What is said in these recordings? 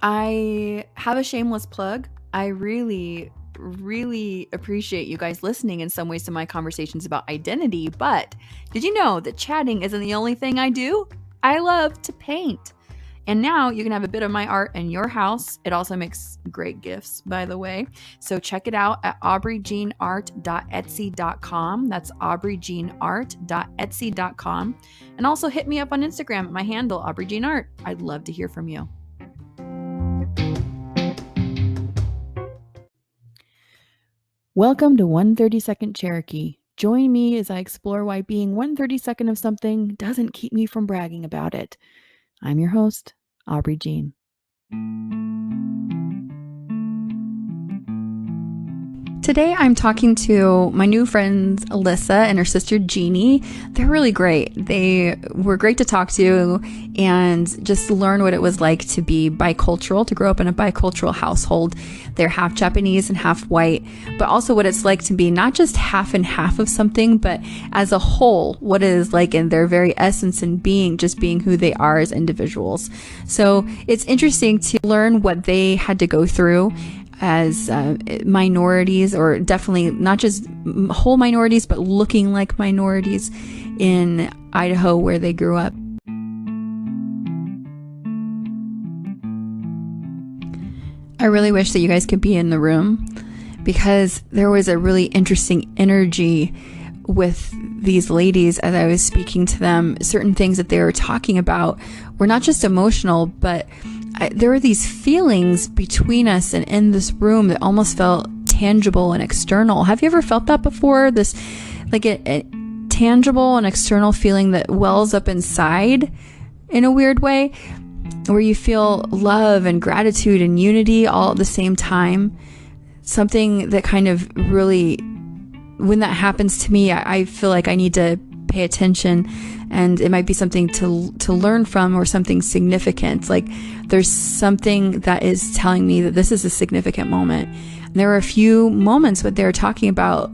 I have a shameless plug. I really appreciate you guys listening in some ways to my conversations about identity, but did you know that chatting isn't the only thing I do? I love to paint. And now you can have a bit of my art in your house. It also makes great gifts, by the way. So check it out at aubreyjeanart.etsy.com. That's aubreyjeanart.etsy.com. And also hit me up on Instagram at my handle, aubreyjeanart. I'd love to hear from you. Welcome to 132nd Cherokee. Join me as I explore why being 132nd of something doesn't keep me from bragging about it. I'm your host, Aubrey Jean. Today I'm talking to my new friends Alyssa and her sister Jeannie. They're really great. They were great to talk to and just learn what it was like to be bicultural, to grow up in a bicultural household. They're half Japanese and half white, but also what it's like to be not just half and half of something, but as a whole, what it is like in their very essence and being, just being who they are as individuals. So it's interesting to learn what they had to go through as minorities, or definitely not just whole minorities, but looking like minorities in Idaho where they grew up. I really wish that you guys could be in the room because there was a really interesting energy with these ladies as I was speaking to them. Certain things that they were talking about were not just emotional, but there were these feelings between us and in this room that almost felt tangible and external. Have you ever felt that before? This, like a tangible and external feeling that wells up inside in a weird way, where you feel love and gratitude and unity all at the same time. Something that kind of really, when that happens to me, I feel like I need to pay attention, and it might be something to learn from or something significant. Like there's something that is telling me that this is a significant moment. And there were a few moments when they were talking about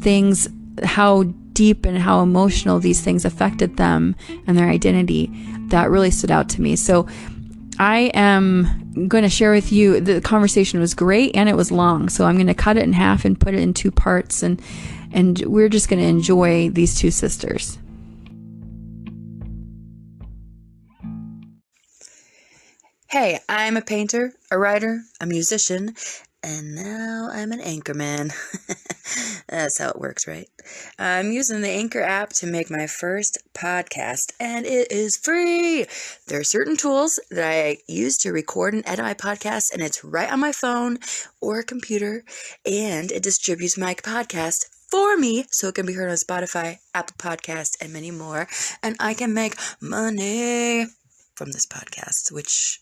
things, how deep and how emotional these things affected them and their identity, that really stood out to me. So I am going to share with you, the conversation was great and it was long. So I'm going to cut it in half and put it in two parts, and we're just going to enjoy these two sisters. Hey, I'm a painter, a writer, a musician, and now I'm an anchorman. That's how it works, right? I'm using the Anchor app to make my first podcast, and it is free. There are certain tools that I use to record and edit my podcast, and it's right on my phone or computer, and it distributes my podcast for me so it can be heard on Spotify, Apple Podcasts, and many more, and I can make money from this podcast, which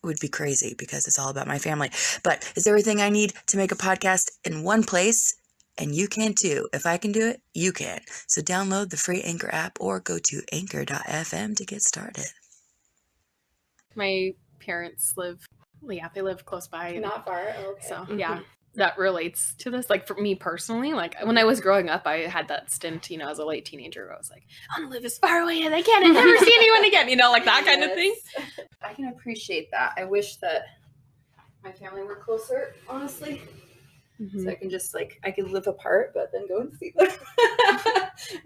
would be crazy because it's all about my family. But it's everything I need to make a podcast in one place, and you can too. If I can do it, you can. So download the free Anchor app or go to anchor.fm to get started. My parents live close by. Not far, okay. So, yeah, that relates to this. Like, for me personally, like, when I was growing up, I had that stint, as a late teenager, where I was like, I want to live as far away as I can and never see anyone again, like that kind of thing. I can appreciate that. I wish that my family were closer, honestly. So I can just, I could live apart, but then go and see them.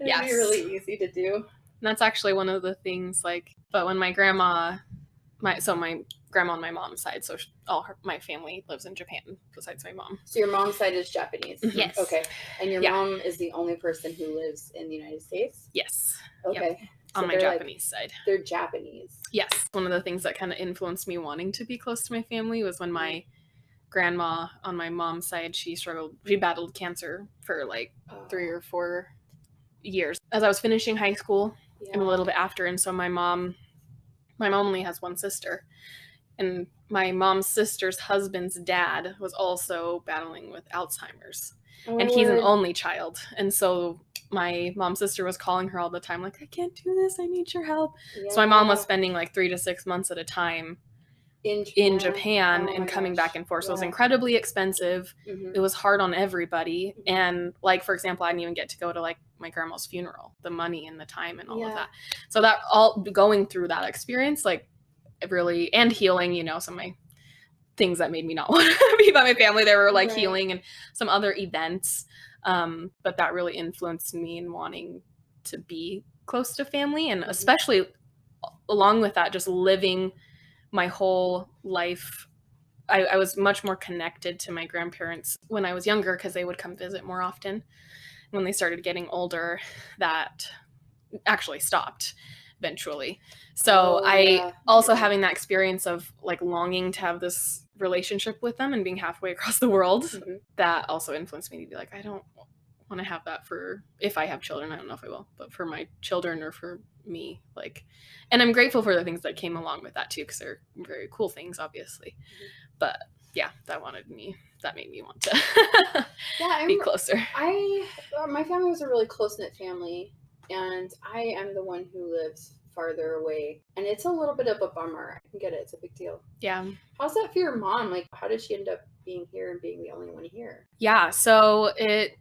It'd be really easy to do. And that's actually one of the things, but when my grandma, my grandma on my mom's side, so my family lives in Japan besides my mom. So your mom's side is Japanese? Yes. Okay. And your mom is the only person who lives in the United States? Yes. Okay. Yep. On my Japanese side. They're Japanese. Yes. One of the things that kind of influenced me wanting to be close to my family was when my grandma on my mom's side, she battled cancer for 3 or 4 years as I was finishing high school and a little bit after. And so my mom only has one sister, and my mom's sister's husband's dad was also battling with Alzheimer's. And he's an only child. And so my mom's sister was calling her all the time, I can't do this. I need your help. Yeah. So my mom was spending 3 to 6 months at a time in Japan and coming back and forth. So it was incredibly expensive. Mm-hmm. It was hard on everybody. And for example, I didn't even get to go to my grandma's funeral, the money and the time and all of that. So that all going through that experience, really, and healing, so my things that made me not want to be by my family. There were like Right. healing and some other events. But that really influenced me in wanting to be close to family, and especially along with that, just living my whole life. I was much more connected to my grandparents when I was younger because they would come visit more often. When they started getting older, that actually stopped eventually. So also having that experience of like longing to have this relationship with them and being halfway across the world, that also influenced me to be like, I don't want to have that for, if I have children, I don't know if I will, but for my children or for me, like, and I'm grateful for the things that came along with that too, because they're very cool things, obviously. But yeah, that made me want to be closer. My family was a really close-knit family, and I am the one who lives farther away, and it's a little bit of a bummer. I can get it. It's a big deal. Yeah. How's that for your mom? Like, how did she end up being here and being the only one here? Yeah, so it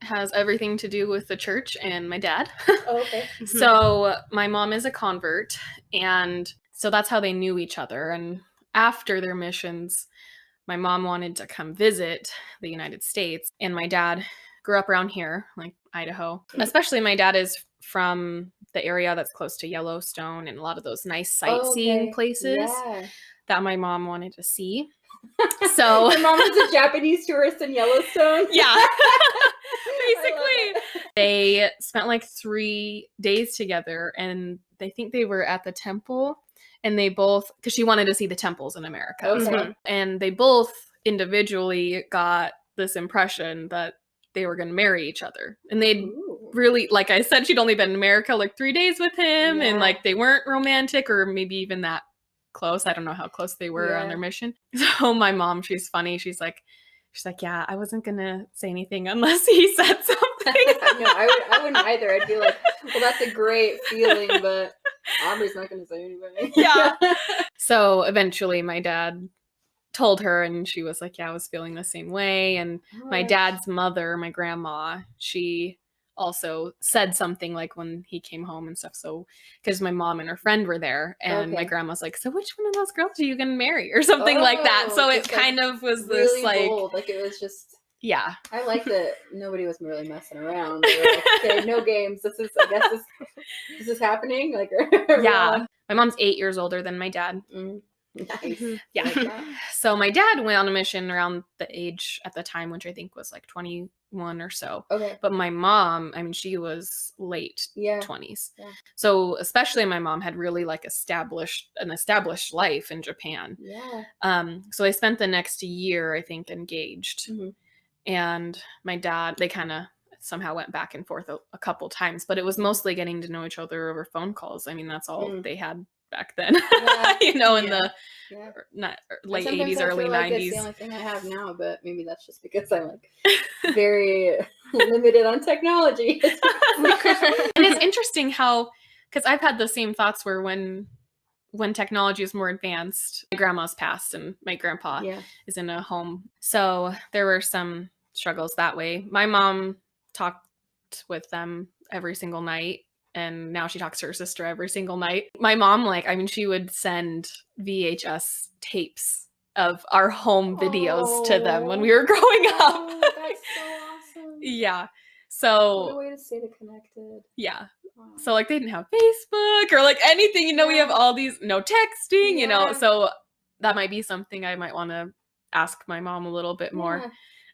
has everything to do with the church and my dad. Oh, okay. So my mom is a convert, and so that's how they knew each other. And after their missions, my mom wanted to come visit the United States, and my dad grew up around here, like Idaho. Especially my dad is from the area that's close to Yellowstone and a lot of those nice sightseeing places that my mom wanted to see. So your mom was a Japanese tourist in Yellowstone? Yeah. Basically. They spent like 3 days together, and they think they were at the temple, and they both, because she wanted to see the temples in America. Okay. And they both individually got this impression that they were going to marry each other. And they'd really, like I said, she'd only been in America like 3 days with him, and like they weren't romantic or maybe even that close. I don't know how close they were on their mission. So my mom, she's funny. She's like, yeah, I wasn't gonna say anything unless he said something. No, I wouldn't either. I'd be like, well, that's a great feeling, but Aubrey's not gonna say anything. Yeah. So eventually my dad told her, and she was like, yeah, I was feeling the same way. And my dad's mother, my grandma, she also said something like when he came home and stuff. So because my mom and her friend were there, and my grandma's like, so which one of those girls are you gonna marry, or something like that. So it kind of was this really like bold. Like it was just Yeah. I like that nobody was really messing around. They were like, okay, no games. This is happening. Like, yeah. My mom's 8 years older than my dad. Nice. Yeah. Like that. So my dad went on a mission around the age at the time, which I think was like 21 or so. Okay. But my mom, I mean, she was late 20s. Yeah. So especially my mom had really like an established life in Japan. Yeah. So I spent the next year, I think, engaged. Mm-hmm. And my dad, they kind of somehow went back and forth a couple times, but it was mostly getting to know each other over phone calls. I mean, that's all they had back then, in the late 80s, early 90s. That's the only thing I have now, but maybe that's just because I'm like very limited on technology. And it's interesting how, because I've had the same thoughts where when technology is more advanced, my grandma's passed and my grandpa is in a home. So there were some struggles that way. My mom talked with them every single night, and now she talks to her sister every single night. My mom, she would send VHS tapes of our home videos to them when we were growing up. That's so awesome. Yeah. So what a way to stay connected. Yeah. So like they didn't have Facebook or like anything, we have all these, no texting, so that might be something I might want to ask my mom a little bit more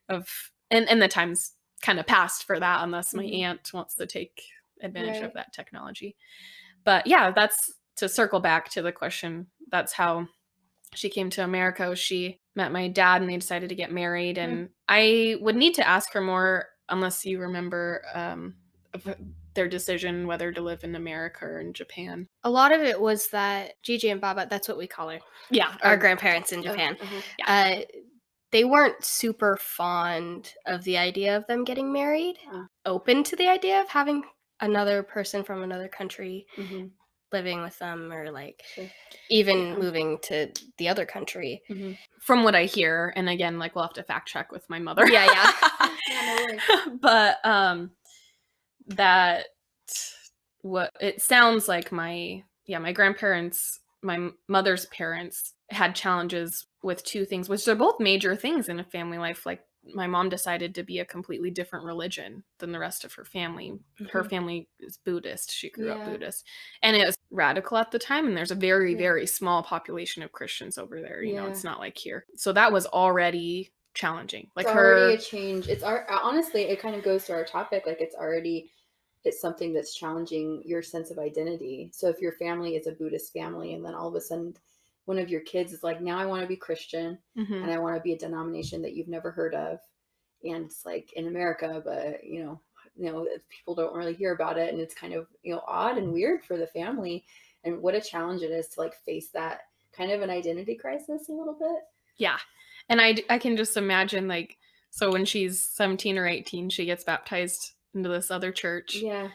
of, and the time's kind of passed for that unless my aunt wants to take advantage of that technology. But yeah, that's to circle back to the question. That's how she came to America. She met my dad and they decided to get married, and I would need to ask her more, unless you remember of their decision whether to live in America or in Japan. A lot of it was that Gigi and Baba, that's what we call her. Yeah. Our grandparents in Japan. They weren't super fond of the idea of them getting married, open to the idea of having another person from another country living with them, or like even moving to the other country. From what I hear, and again, like we'll have to fact check with my mother. Yeah. But that what it sounds like my grandparents my mother's parents had challenges with two things, which are both major things in a family life. Like my mom decided to be a completely different religion than the rest of her family. Her family is Buddhist. She grew up Buddhist. And it was radical at the time. And there's a very, very small population of Christians over there. You know, it's not like here. So that was already challenging. Like it's already a change. Honestly, it kind of goes to our topic. Like it's something that's challenging your sense of identity. So if your family is a Buddhist family and then all of a sudden one of your kids is like, now I want to be Christian and I want to be a denomination that you've never heard of. And it's like in America, but you know, people don't really hear about it. And it's kind of, you know, odd and weird for the family. And what a challenge it is to like face that kind of an identity crisis a little bit. Yeah. And I can just imagine, like, so when she's 17 or 18, she gets baptized into this other church. Yeah.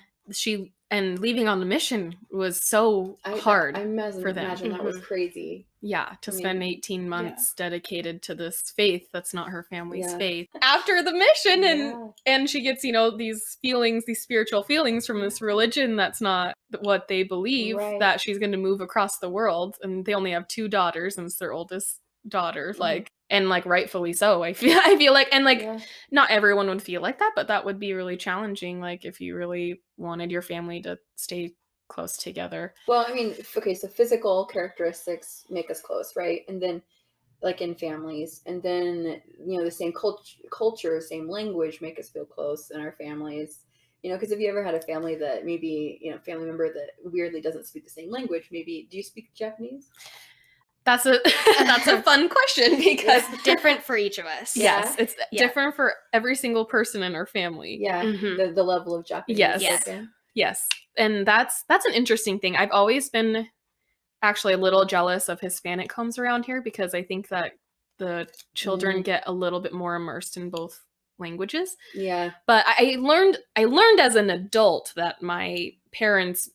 And leaving on the mission was so hard for them. Imagine that was crazy. Yeah, to spend 18 months dedicated to this faith that's not her family's faith. After the mission, and she gets, you know, these feelings, these spiritual feelings from this religion that's not what they believe, that she's going to move across the world. And they only have 2 daughters, and it's their oldest daughter. Like, and like rightfully so, I feel like, and like not everyone would feel like that, but that would be really challenging, like if you really wanted your family to stay close together. Well, I mean, okay, so physical characteristics make us close, right? And then like in families, and then, you know, the same culture, same language make us feel close in our families. You know, because have you ever had a family that maybe, you know, family member that weirdly doesn't speak the same language? Maybe, do you speak Japanese? That's a fun question, because different for each of us. Yes, it's different for every single person in our family. Yeah, the level of Japanese. Yes. And that's an interesting thing. I've always been actually a little jealous of Hispanic homes around here, because I think that the children get a little bit more immersed in both languages. Yeah. But I learned as an adult that my parents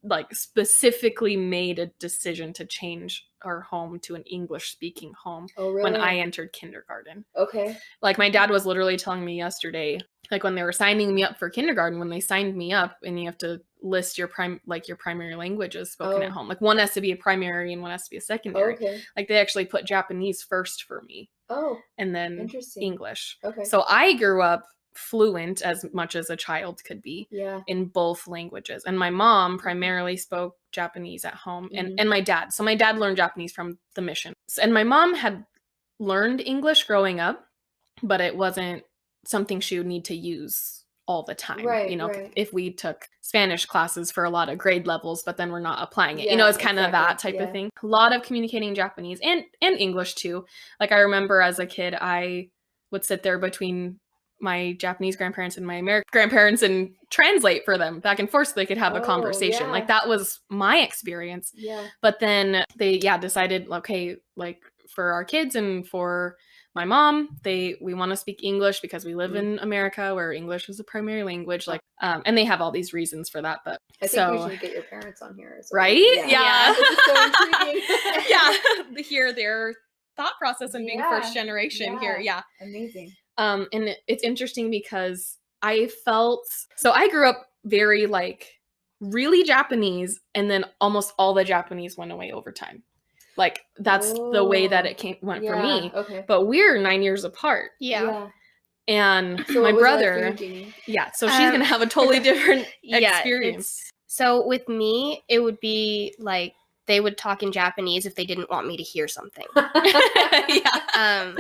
like specifically made a decision to change our home to an English speaking home when I entered kindergarten. Okay. Like my dad was literally telling me yesterday, like when they were signing me up for kindergarten, when they signed me up and you have to list your primary languages spoken at home. Like one has to be a primary and one has to be a secondary. Okay. Like they actually put Japanese first for me. Oh. And then English. Okay. So I grew up fluent as much as a child could be in both languages. And my mom primarily spoke Japanese at home and my dad. So my dad learned Japanese from the mission. And my mom had learned English growing up, but it wasn't something she would need to use all the time. Right, you know, right. if we took Spanish classes for a lot of grade levels, but then we're not applying it. You know, it's kind of that type of thing. A lot of communicating in Japanese and English too. Like I remember as a kid, I would sit there between my Japanese grandparents and my American grandparents and translate for them back and forth so they could have a conversation. Like that was my experience. Yeah. But then they decided, okay, like for our kids and for my mom, we want to speak English because we live in America where English is the primary language. Like, and they have all these reasons for that. But I think we should get your parents on here as well. Right? Yeah. This is so intriguing. To hear their thought process and being first generation here. Yeah. Amazing. And it's interesting because I grew up very like really Japanese, and then almost all the Japanese went away over time. Like that's the way that it went for me. Okay. But we're 9 years apart. Yeah. And so my brother, like for you, so she's gonna have a totally different experience. So with me, it would be like they would talk in Japanese if they didn't want me to hear something. And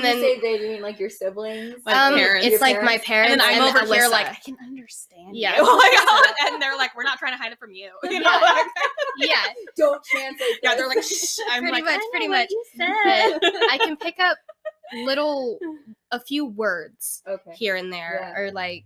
then say they mean like your siblings. My parents. It's like my parents. And then I'm over Alyssa. here like I can understand. Yeah. You. Oh my god. And they're like, we're not trying to hide it from you. You know. Like, Don't translate. Yeah. They're like, shh. I'm pretty like, pretty much. You said. I can pick up a few words here and there, or like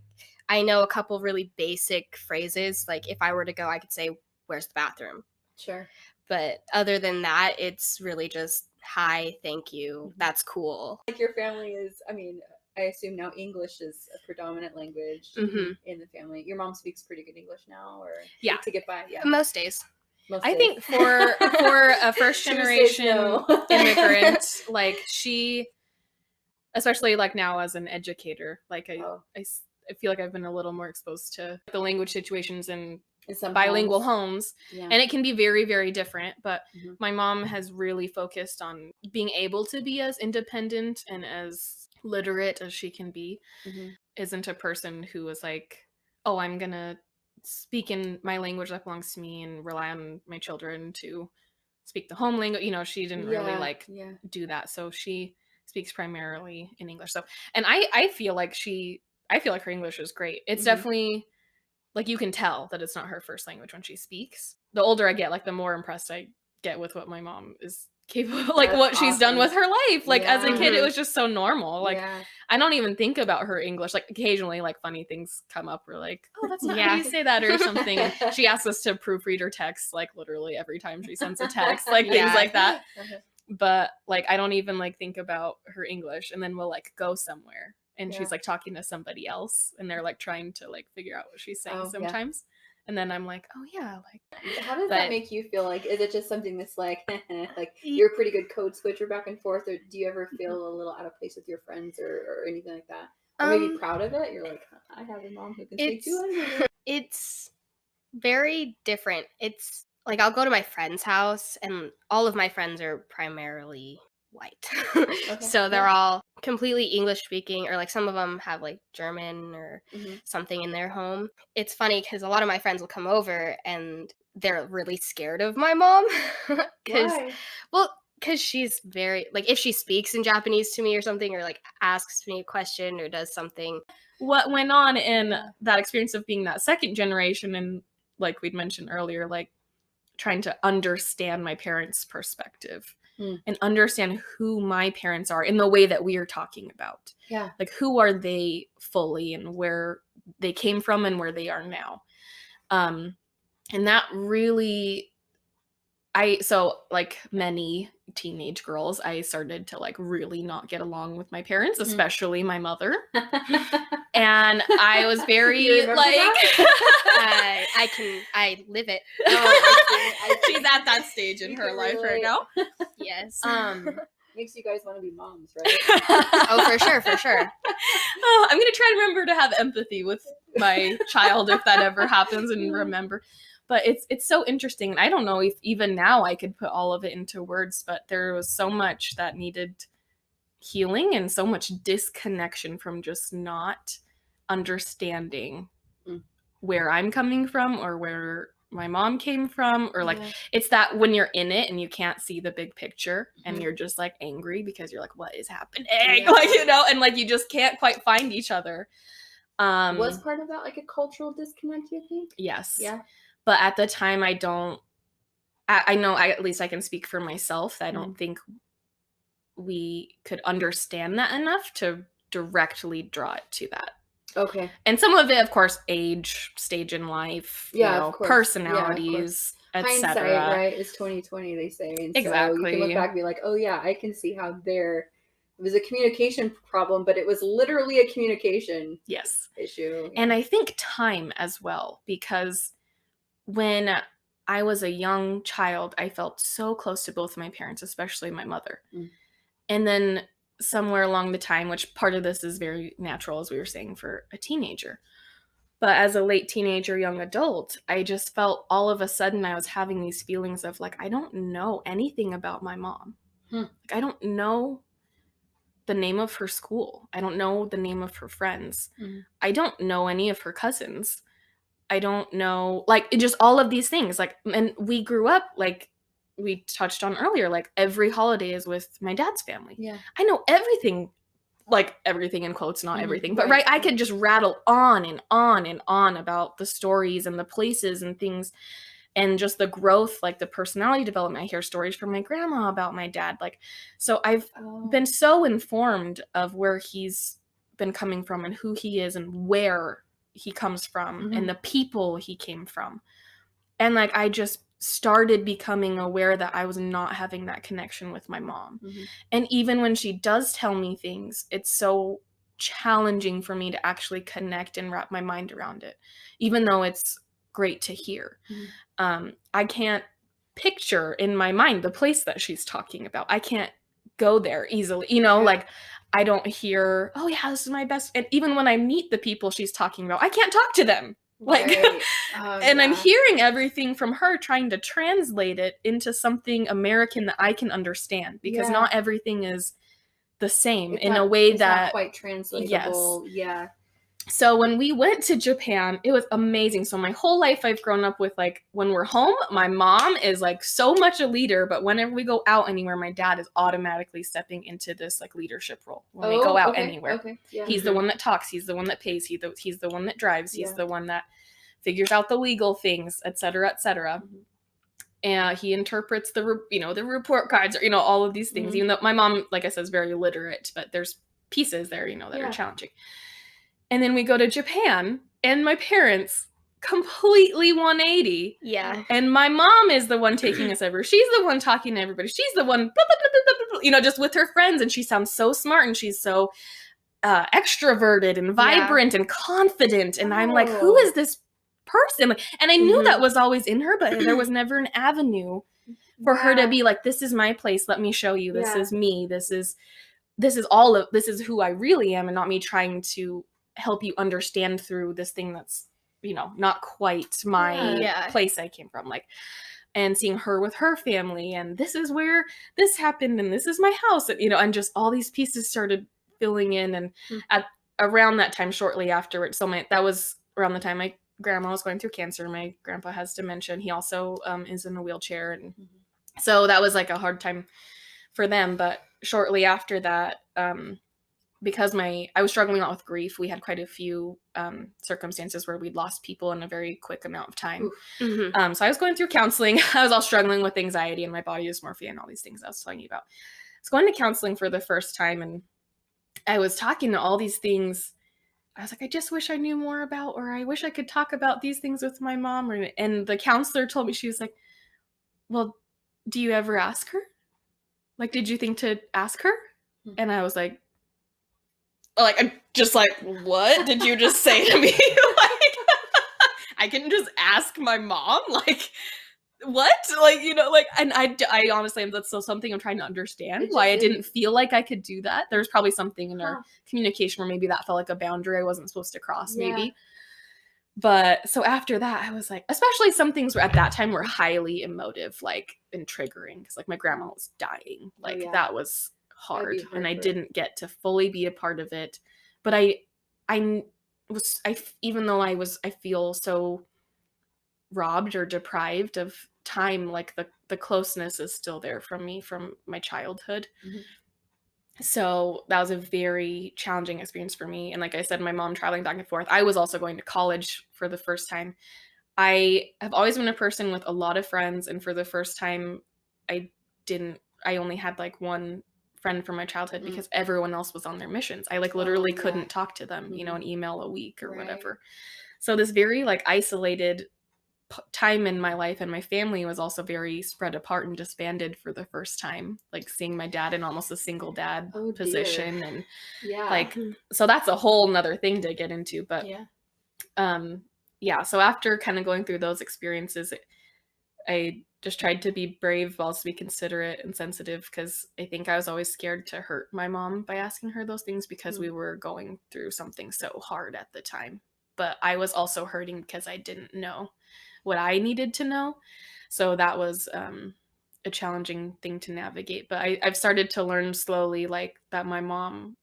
I know a couple really basic phrases. Like if I were to go, I could say, "Where's the bathroom?" Sure. But other than that, it's really just, hi, thank you, that's cool. Like your family is, I mean, I assume now English is a predominant language in the family. Your mom speaks pretty good English now, or to get by? Yeah. Most days. I think for a first generation immigrant, like she, especially like now as an educator, like I feel like I've been a little more exposed to the language situations and bilingual homes. Yeah. And it can be very, very different. But Mm-hmm. my mom has really focused on being able to be as independent and as literate as she can be. Mm-hmm. Isn't a person who is like, oh, I'm going to speak in my language that belongs to me and rely on my children to speak the home language. You know, she didn't really like do that. So she speaks primarily in English. So, and I feel like her English is great. It's definitely like, you can tell that it's not her first language when she speaks. The older I get, like, the more impressed I get with what my mom is capable, like what she's done with her life. Like as a kid, it was just so normal. Like I don't even think about her English. Like occasionally, like funny things come up. We're like, oh, that's not how you say that or something. And she asks us to proofread her text, like literally every time she sends a text, like things like that. But like I don't even like think about her English. And then we'll like go somewhere and she's like talking to somebody else and they're like trying to like figure out what she's saying sometimes. And then I'm like, oh yeah, like. How does that make you feel? Like, is it just something that's like, like you're a pretty good code switcher back and forth, or do you ever feel a little out of place with your friends or anything like that? Or maybe proud of it? You're like, I have a mom who can speak 200. It's very different. It's like I'll go to my friend's house, and all of my friends are primarily white. So they're all completely English speaking, or like some of them have like German or something in their home. It's funny because a lot of my friends will come over and they're really scared of my mom. Why? Well, because she's very, like, if she speaks in Japanese to me or something, or like asks me a question or does something. What went on in that experience of being that second generation, and like we'd mentioned earlier, like trying to understand my parents' perspective and understand who my parents are in the way that we are talking about. Yeah. Like, who are they fully and where they came from and where they are now. And that really, so like many teenage girls, I started to like really not get along with my parents, especially my mother. And I was very like, I live it. She's at that stage in her life right now. Yes. Makes you guys want to be moms, right? Oh, for sure. Oh, I'm going to try to remember to have empathy with my child if that ever happens and remember. But it's so interesting. And I don't know if even now I could put all of it into words, but there was so much that needed healing and so much disconnection from just not understanding where I'm coming from or where my mom came from, or like it's that when you're in it and you can't see the big picture and you're just like angry because you're like, what is happening? Like, you know, and like you just can't quite find each other. Was part of that like a cultural disconnect, you think? Yes. Yeah. But at the time I know at least I can speak for myself. I don't think we could understand that enough to directly draw it to that. Okay. And some of it, of course, age, stage in life, personalities, etc. Hindsight, right, is 20/20, they say. And exactly. So you can look back and be like, oh yeah, I can see how it was a communication problem, but it was literally a communication issue. And I think time as well, because when I was a young child, I felt so close to both of my parents, especially my mother. And then somewhere along the time, which part of this is very natural, as we were saying, for a teenager. But as a late teenager, young adult, I just felt all of a sudden I was having these feelings of like, I don't know anything about my mom. Like, I don't know the name of her school. I don't know the name of her friends. I don't know any of her cousins. I don't know, like, just all of these things. Like, and we grew up, like we touched on earlier, like every holiday is with my dad's family. Yeah. I know everything, like everything in quotes, not everything, but right, I could just rattle on and on and on about the stories and the places and things and just the growth, like the personality development. I hear stories from my grandma about my dad. Like, so I've been so informed of where he's been coming from and who he is and where he comes from and the people he came from. And like, I just started becoming aware that I was not having that connection with my mom. And even when she does tell me things, it's so challenging for me to actually connect and wrap my mind around it, even though it's great to hear. I can't picture in my mind the place that she's talking about. I can't go there easily, you know, like I don't hear, oh yeah, this is my best. And even when I meet the people she's talking about, I can't talk to them Like, Right. and I'm hearing everything from her, trying to translate it into something American that I can understand, because not everything is the same in a way it's that not quite translatable. Yeah. So when we went to Japan, it was amazing. So my whole life I've grown up with, like, when we're home, my mom is like so much a leader, but whenever we go out anywhere, my dad is automatically stepping into this like leadership role when we go out anywhere. Okay. Yeah. He's the one that talks, he's the one that pays, he's the one that drives, he's the one that figures out the legal things, etc., etc. And he interprets the report cards, or all of these things. Even though my mom, like I said, is very literate, but there's pieces there, that are challenging. And then we go to Japan, and my parents completely 180. Yeah. And my mom is the one taking us over. She's the one talking to everybody. She's the one, blah, blah, blah, blah, blah, just with her friends. And she sounds so smart, and she's so extroverted and vibrant and confident. And I'm like, who is this person? And I knew that was always in her, but there was never an avenue for her to be like, this is my place. Let me show you. This is me. This is who I really am, and not me trying to help you understand through this thing that's, not quite my place I came from. Like, and seeing her with her family, and this is where this happened, and this is my house, and, and just all these pieces started filling in. And at around that time, shortly afterwards, that was around the time my grandma was going through cancer. My grandpa has dementia, and he also is in a wheelchair. And so that was like a hard time for them. But shortly after that, because I was struggling a lot with grief, we had quite a few circumstances where we'd lost people in a very quick amount of time. So I was going through counseling. I was all struggling with anxiety and my body dysmorphia and all these things I was telling you about. I was going to counseling for the first time, and I was talking to all these things. I was like, I just wish I knew more about, or I wish I could talk about these things with my mom. And the counselor told me, she was like, well, do you ever ask her? Like, did you think to ask her? And I was like, I'm just like, what did you just say to me? Like, I can just ask my mom? Like, what? Like, and I honestly, that's still something I'm trying to understand, why I didn't feel like I could do that. There's probably something in our communication where maybe that felt like a boundary I wasn't supposed to cross, maybe. But so after that, I was like, especially some things were at that time were highly emotive, like, and triggering, because like my grandma was dying. Like, that was hard, and I didn't get to fully be a part of it. But even though I feel so robbed or deprived of time, like the closeness is still there from me from my childhood. So that was a very challenging experience for me. And like I said, my mom traveling back and forth. I was also going to college for the first time. I have always been a person with a lot of friends, and for the first time I only had like one friend from my childhood because everyone else was on their missions. I like literally couldn't talk to them, an email a week or whatever. So this very like isolated time in my life, and my family was also very spread apart and disbanded for the first time, like seeing my dad in almost a single dad position. And like, so that's a whole nother thing to get into. But so after kind of going through those experiences, I just tried to be brave, but also be considerate and sensitive, because I think I was always scared to hurt my mom by asking her those things, because we were going through something so hard at the time. But I was also hurting because I didn't know what I needed to know. So that was a challenging thing to navigate. But I've started to learn slowly, like, that my mom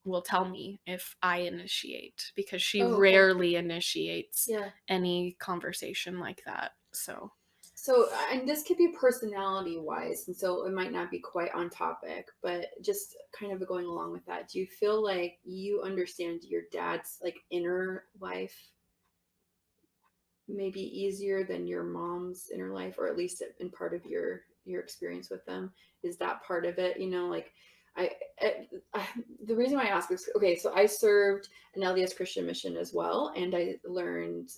will tell me if I initiate, because she rarely initiates any conversation like that. So, and this could be personality wise, and so it might not be quite on topic, but just kind of going along with that, do you feel like you understand your dad's like inner life maybe easier than your mom's inner life, or at least in part of your experience with them? Is that part of it? Like, the reason why I ask is, so I served an LDS Christian mission as well, and I learned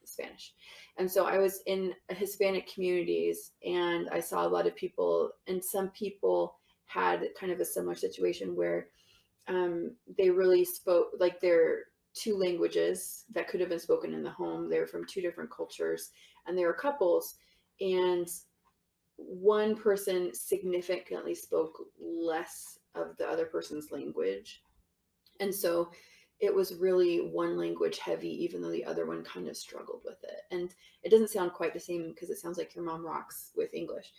Spanish. And so I was in Hispanic communities, and I saw a lot of people, and some people had kind of a similar situation where they really spoke like their two languages that could have been spoken in the home. They were from two different cultures, and they were couples, and one person significantly spoke less of the other person's language. And so it was really one language heavy, even though the other one kind of struggled with it. And it doesn't sound quite the same because it sounds like your mom rocks with English.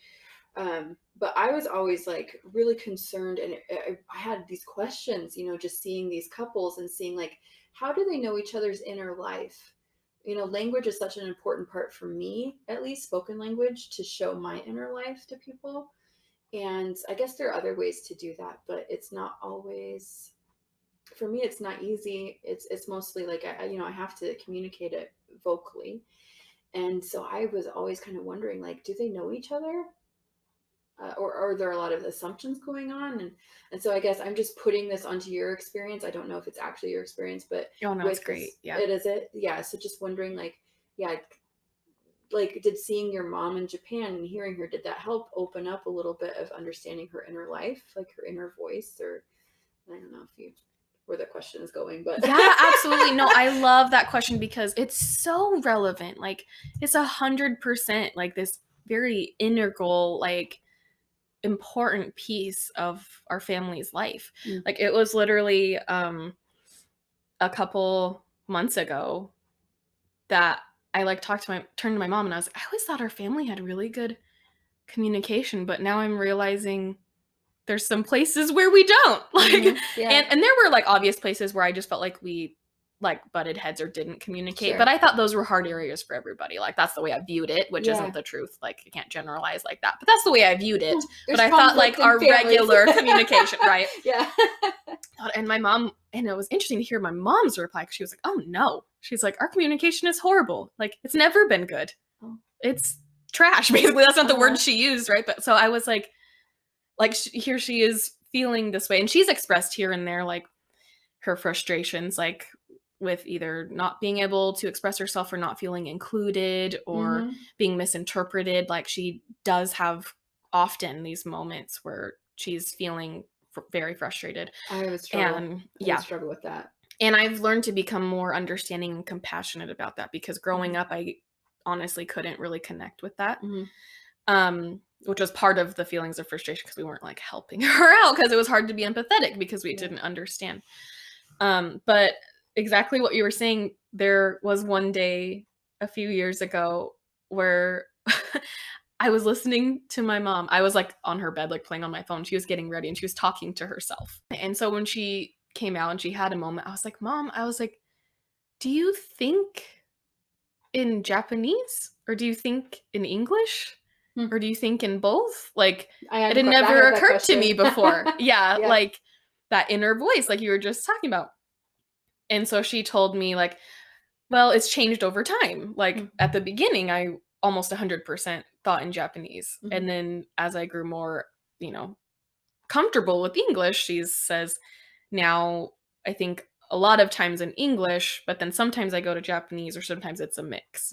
But I was always like really concerned, and I had these questions, you know, just seeing these couples and seeing like, how do they know each other's inner life? You know, language is such an important part for me, at least spoken language, to show my inner life to people. And I guess there are other ways to do that, but it's not always, for me, it's not easy. It's mostly like, I have to communicate it vocally. And so I was always kind of wondering, like, do they know each other? Or are there a lot of assumptions going on? And so I guess I'm just putting this onto your experience. I don't know if it's actually your experience, but Oh no, it's great. Yeah. It is it. Yeah. So just wondering, like, yeah, like, did seeing your mom in Japan and hearing her, did that help open up a little bit of understanding her inner life, like her inner voice? Or I don't know if you where the question is going, but yeah, absolutely. No, I love that question because it's so relevant. Like, it's 100% like this very integral, like, important piece of our family's life. Like, it was literally a couple months ago that I like turned to my mom and I was like, I always thought our family had really good communication, but now I'm realizing there's some places where we don't. Like, yeah. and there were like obvious places where I just felt like we like butted heads or didn't communicate. Sure. But I thought those were hard areas for everybody. Like, that's the way I viewed it, which Yeah. isn't the truth. Like, you can't generalize like that. But that's the way I viewed it. There's But I thought like conflict in our families. regular communication, right? Yeah. And my mom, and it was interesting to hear my mom's reply, because she was like, oh no. She's like, our communication is horrible. Like, it's never been good. Oh. It's trash. Basically, that's not the Uh-huh. word she used, right? But so I was like here she is feeling this way. And she's expressed here and there, like, her frustrations, like, with either not being able to express herself or not feeling included or being misinterpreted. Like, she does have often these moments where she's feeling very frustrated. I would struggle. And I would struggle with that. And I've learned to become more understanding and compassionate about that, because growing up, I honestly couldn't really connect with that. Which was part of the feelings of frustration, because we weren't like helping her out, because it was hard to be empathetic because we didn't understand. But exactly what you were saying, there was one day a few years ago where I was listening to my mom. I was like on her bed, like playing on my phone. She was getting ready and she was talking to herself. And so when she came out and she had a moment, I was like, Mom, I was like, do you think in Japanese or do you think in English? Or do you think in both? Like, it had never occurred to me before. Yeah, like that inner voice, like you were just talking about. And so she told me, like, well, it's changed over time. Like, at the beginning, I almost 100% thought in Japanese. And then as I grew more, comfortable with English, she says, now I think a lot of times in English, but then sometimes I go to Japanese, or sometimes it's a mix.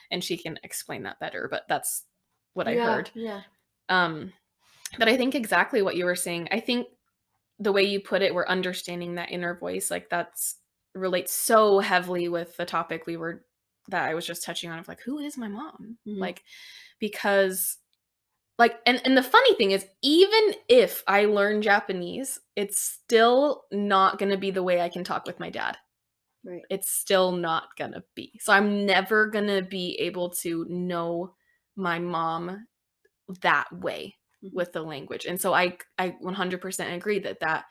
And she can explain that better, but that's what I heard. Yeah. But I think exactly what you were saying. I think the way you put it, we're understanding that inner voice, like that's relates so heavily with the topic that I was just touching on, of like, who is my mom? Like, because like, and the funny thing is, even if I learn Japanese, it's still not going to be the way I can talk with my dad. Right. It's still not going to be. So I'm never going to be able to know my mom that way with the language. And so I 100% agree that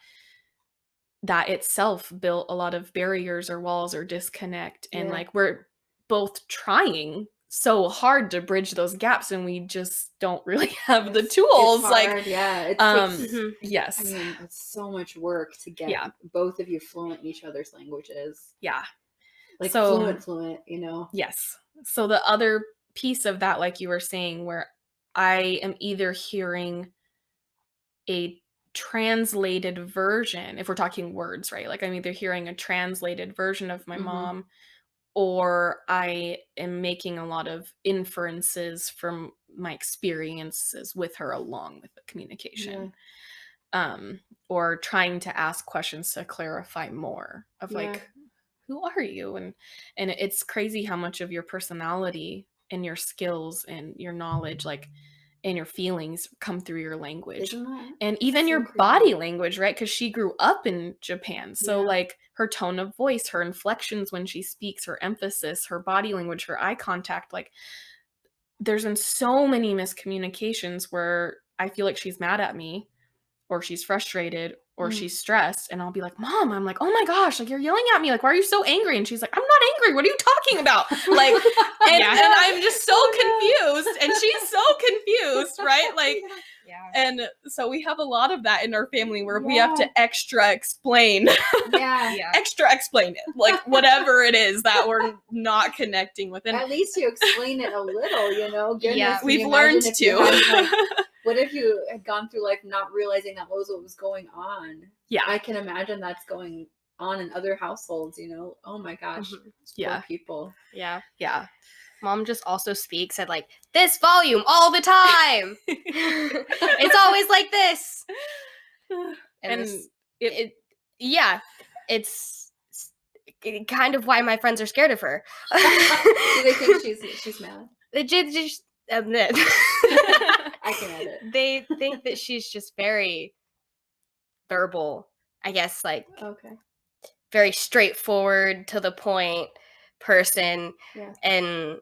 itself built a lot of barriers or walls or disconnect. And like, we're both trying so hard to bridge those gaps, and we just don't really have the tools. It's like, hard, it takes, yes. I mean, it's so much work to get both of you fluent in each other's languages. Yeah. Like, so, fluent, Yes. So the other piece of that, like you were saying, where I am either hearing a translated version, if we're talking words, right? Like, I'm either hearing a translated version of my mom, or I am making a lot of inferences from my experiences with her along with the communication. Or trying to ask questions to clarify more of like, who are you? And it's crazy how much of your personality and your skills and your knowledge, like, and your feelings come through your language. Isn't that and even so your crazy? body language, right? Because she grew up in Japan. So Yeah. like her tone of voice, her inflections when she speaks, her emphasis, her body language, her eye contact, like there's been so many miscommunications where I feel like she's mad at me or she's frustrated or she's stressed, and I'll be like, Mom, I'm like, oh my gosh, like you're yelling at me, like why are you so angry? And she's like, I'm not angry, what are you talking about? Like and I'm just so confused, and she's so confused, right? Like and so we have a lot of that in our family where we have to extra explain extra explain it, like whatever it is that we're not connecting with. And at least you explain it a little, you know. Goodness, we've learned to. What if you had gone through like not realizing that was what was going on? Yeah. I can imagine that's going on in other households, you know. Oh my gosh. Poor people. Yeah. Mom just also speaks at like this volume all the time. It's always like this. And it's kind of why my friends are scared of her. Do they think she's mad? They just I can edit. They think that she's just very verbal, I guess, like very straightforward, to the point person. Yeah. And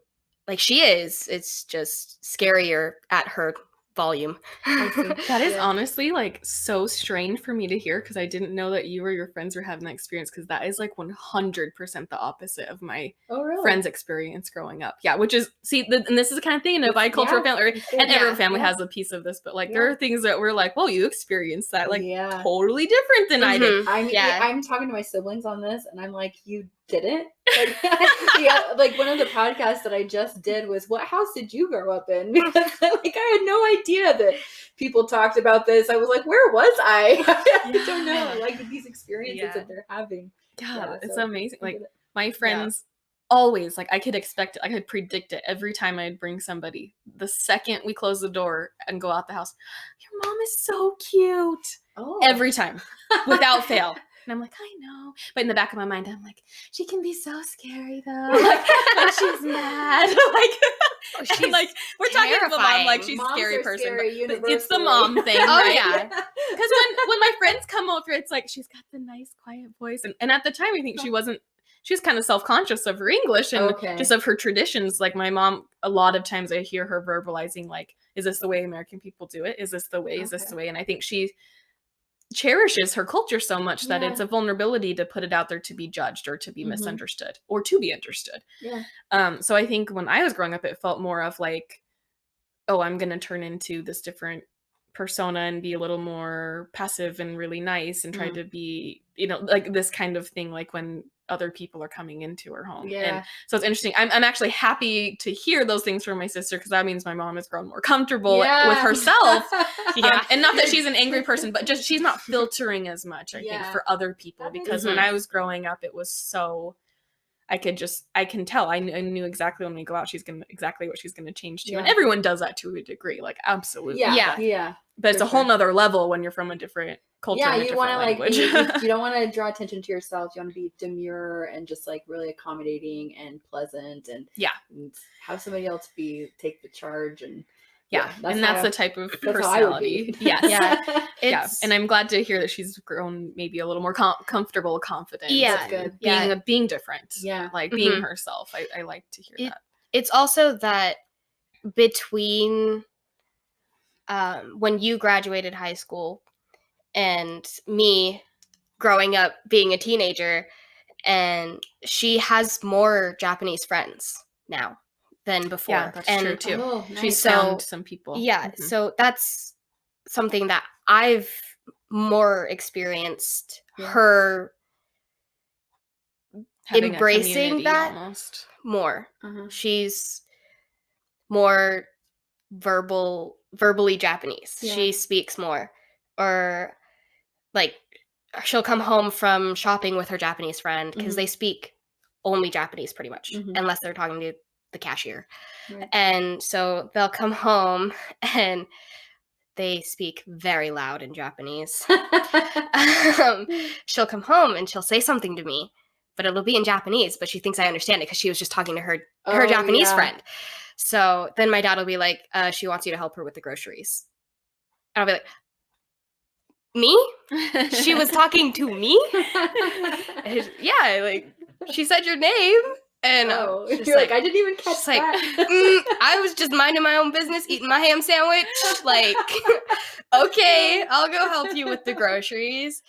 like she is, it's just scarier at her volume. That is honestly like so strange for me to hear, because I didn't know that you or your friends were having that experience, because that is like 100% the opposite of my friends' experience growing up. Yeah, which is, and this is the kind of thing in a bicultural family, and every family has a piece of this, but like there are things that we're like, whoa, you experienced that like totally different than I did. I'm talking to my siblings on this, and I'm like, you didn't? Like, like one of the podcasts that I just did was, what house did you grow up in? Because like I had no idea that people talked about this. I was like, where was I? I don't know. Like these experiences that they're having. God, it's amazing. Like my friends always, like I could expect it, I could predict it every time I'd bring somebody. The second we close the door and go out the house, your mom is so cute. Every time, without fail. And I'm like, I know. But in the back of my mind, I'm like, she can be so scary though. Like, when she's mad. She's like, we're talking to the mom like she's a scary person. But it's the mom thing, right? Because when my friends come over, it's like, she's got the nice, quiet voice. And at the time, I think she was kind of self-conscious of her English and just of her traditions. Like my mom, a lot of times I hear her verbalizing, like, is this the way American people do it? Is this the way? Is this the way? And I think she cherishes her culture so much that it's a vulnerability to put it out there to be judged or to be misunderstood or to be understood. So I think when I was growing up, it felt more of like, oh, I'm going to turn into this different persona and be a little more passive and really nice and try to be, you know, like this kind of thing, like when other people are coming into her home. And so it's interesting. I'm actually happy to hear those things from my sister, because that means my mom has grown more comfortable with herself. And not that she's an angry person, but just she's not filtering as much, I think, for other people. Because when I was growing up, it was so, I can tell. I knew exactly when we go out, exactly what she's gonna change to. And everyone does that to a degree, like absolutely. But it's a whole nother level when you're from a different culture. Yeah, and you want to like, you don't want to draw attention to yourself. You want to be demure and just like really accommodating and pleasant, and have somebody else take the charge. And that's the type of personality. Yes. And I'm glad to hear that she's grown maybe a little more comfortable, confident. That's good. Being different. Like being herself. I like to hear that. It's also that between when you graduated high school and me growing up being a teenager, and she has more Japanese friends now than before. Yeah, that's true too. Nice. She's found some people. Yeah, so that's something that I've more experienced, her having embracing that almost more. She's more verbally Japanese. She speaks more, or like she'll come home from shopping with her Japanese friend, because they speak only Japanese pretty much, unless they're talking to the cashier. And so they'll come home and they speak very loud in Japanese. She'll come home and she'll say something to me, but it'll be in Japanese, but she thinks I understand it because she was just talking to her Japanese friend. So then my dad will be like, she wants you to help her with the groceries. And I'll be like, me? She was talking to me? Yeah, like, she said your name. And you're like, I didn't even catch that. I was just minding my own business, eating my ham sandwich. Like, okay, I'll go help you with the groceries.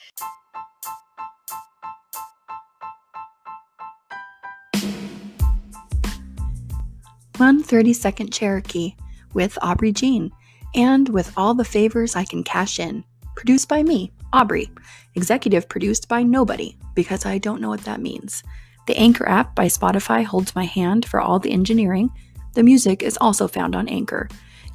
One 30-second Cherokee with Aubrey Jean, and with all the favors I can cash in. Produced by me, Aubrey. Executive produced by nobody, because I don't know what that means. The Anchor app by Spotify holds my hand for all the engineering. The music is also found on Anchor.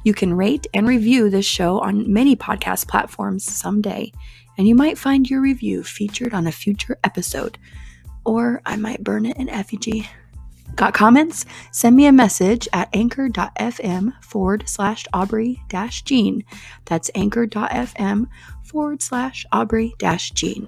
You can rate and review this show on many podcast platforms someday, and you might find your review featured on a future episode. Or I might burn it in effigy. Got comments? Send me a message at anchor.fm/Aubrey-Jean. That's anchor.fm/Aubrey-Jean.